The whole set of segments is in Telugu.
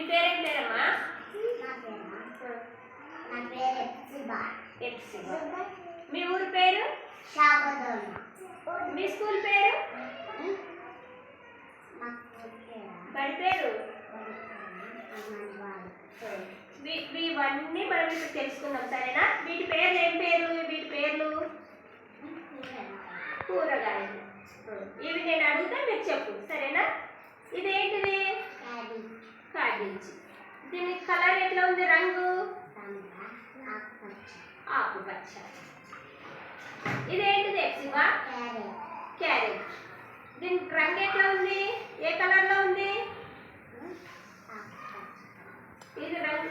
పేరేం పేరమ్మా? నా పేరు ఎప్సిబా. ఎప్సిబా. మీ ఊరు పేరు? షాబదోన. మీ స్కూల్ పేరు? బడి పేరు? ఇవన్నీ మనం ఇప్పుడు తెలుసుకుందాం, సరేనా? వీటి పేర్లు ఏం పేరు? వీటి పేర్లు కూరగాయలు. ఇవి నేను అడుగుతా, మీరు చెప్పు, సరేనా? ఇదేంటిది? క్యాబేజీ. దీని కలర్ ఎట్లా ఉంది? రంగు ఆకుపచ్చ. ఇదేంటిది ఎప్సిబా? క్యారెట్. దీని రంగు ఎట్లా ఉంది? ఏ కలర్ లో ఉంది? ఇది రంగు.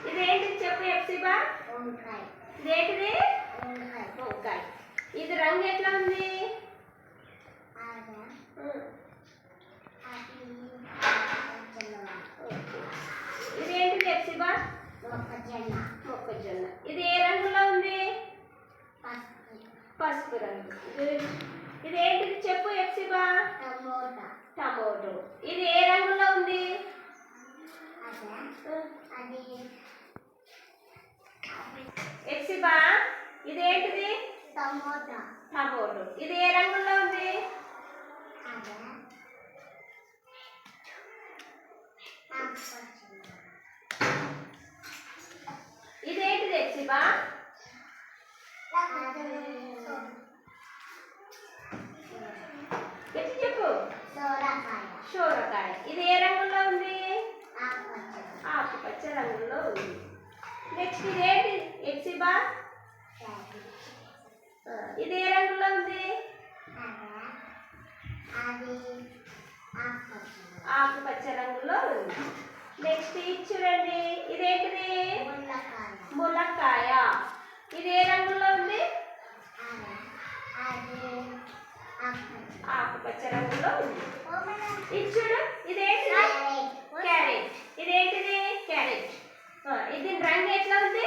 ఇదేంటిది చెప్పు ఎప్సిబా? ఇదేంటిది? వంకాయ. ఇది రంగు ఎట్లా ఉంది? ఇదేంటిది ఎప్సిబా? మొక్కజొన్న. ఇది ఏ రంగులో ఉంది? పసుపు రంగు. ఇదేంటిది చెప్పు ఎప్సిబా? టమోటో. ఇది ఏ రంగులో ఉంది? ఎప్సిబా ఇదేంటిది? టమోటో. ఇది ఏ రంగులో ఉంది? ఇదేంటిది ఎప్సిబా? చెప్పు. సోరకాయ. ఇది ఏ రంగులో ఉంది? ఆకుపచ్చ రంగులో ఉంది. నెక్స్ట్ ఇదేంటి ఎప్సిబా? ఇది ఏ రంగులో ఉంది? ఆకుపచ్చ రంగులో ఉంది. నెక్స్ట్ ఇది చూడండి, ఇదేంటిది? ములక్కాయ. ఇది ఏ రంగులో ఉంది? ఆకుపచ్చ రంగులో ఉంది. ఇది చూడు, ఇదేంటిది? క్యారెట్. ఇదేంటిది? క్యారెట్. ఇది రంగు ఎట్లా ఉంది?